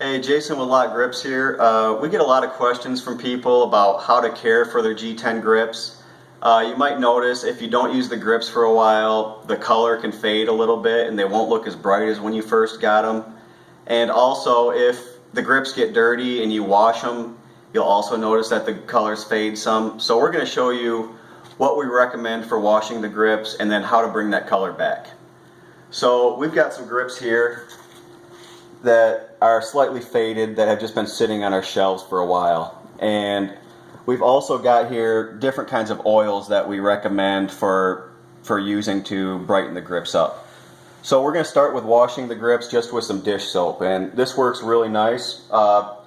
Hey, Jason with LOK Grips here. We get a lot of questions from people about how to care for their G10 grips. You might notice if you don't use the grips for a while, the color can fade a little bit and they won't look as bright as when you first got them. And also, if the grips get dirty and you wash them, you'll also notice that the colors fade some. So we're going to show you what we recommend for washing the grips and then how to bring that color back. So we've got some grips here that are slightly faded that have just been sitting on our shelves for a while, and we've also got here different kinds of oils that we recommend for using to brighten the grips up. So we're going to start with washing the grips just with some dish soap, and this works really nice. So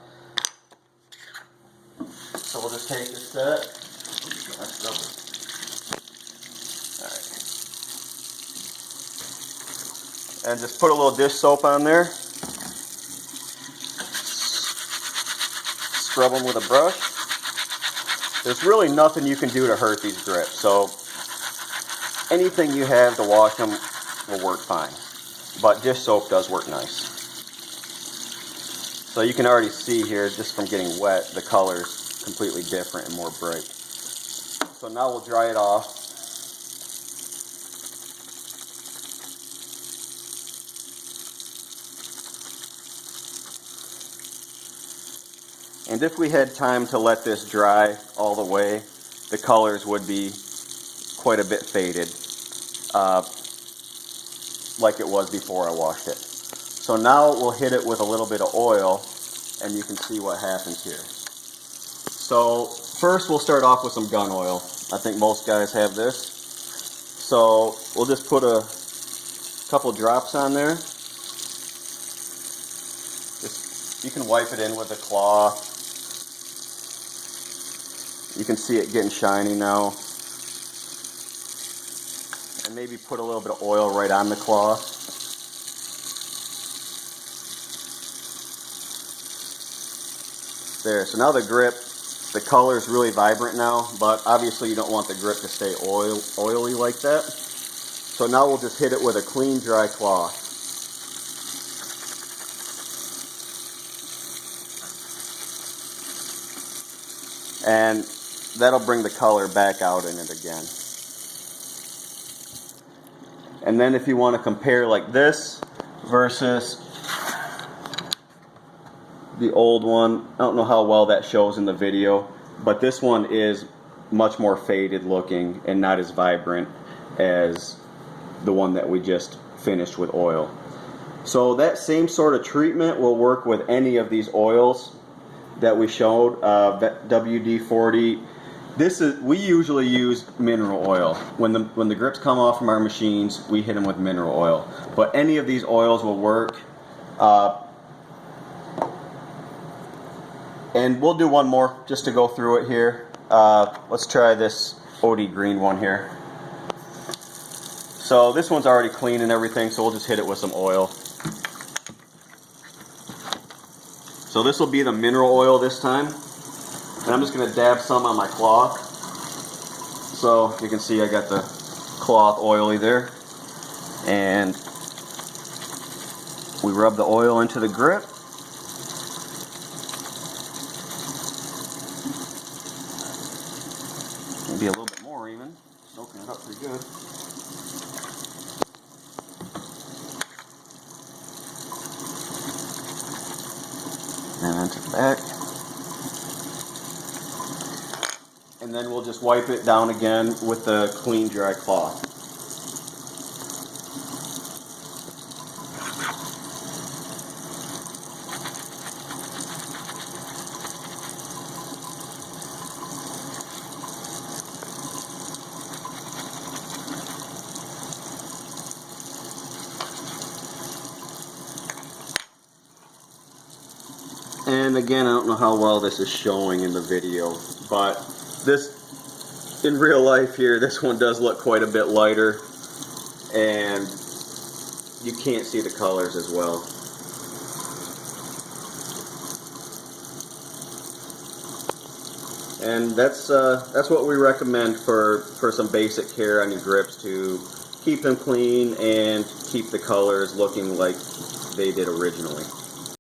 we'll just take this set. Alright. And just put a little dish soap on there. Scrub them with a brush. There's really nothing you can do to hurt these grips, so anything you have to wash them will work fine, but dish soap does work nice. So you can already see here, just from getting wet, the color's completely different and more bright. So now we'll dry it off. And if we had time to let this dry all the way, the colors would be quite a bit faded, like it was before I washed it. So now we'll hit it with a little bit of oil, and you can see what happens here. So first we'll start off with some gun oil. I think most guys have this. So we'll just put a couple drops on there. You can wipe it in with a cloth. You can see it getting shiny now. And maybe put a little bit of oil right on the cloth. There, so now the grip, the color is really vibrant now, but obviously you don't want the grip to stay oily like that. So now we'll just hit it with a clean, dry cloth. And that'll bring the color back out in it again. And then if you want to compare like this versus the old one, I don't know how well that shows in the video, but this one is much more faded looking and not as vibrant as the one that we just finished with oil. So that same sort of treatment will work with any of these oils that we showed. WD-40. We usually use mineral oil. When the grips come off from our machines, we hit them with mineral oil. But any of these oils will work. And we'll do one more just to go through it here. Let's try this OD green one here. So this one's already clean and everything, so we'll just hit it with some oil. So this will be the mineral oil this time. And I'm just going to dab some on my cloth. So you can see I got the cloth oily there. And we rub the oil into the grip. Maybe a little bit more even. Soaking it up pretty good. And then to the back. And then we'll just wipe it down again with the clean, dry cloth. And again, I don't know how well this is showing in the video, but this, in real life here, this one does look quite a bit lighter, and you can't see the colors as well. And that's what we recommend for some basic care on your grips, to keep them clean and keep the colors looking like they did originally.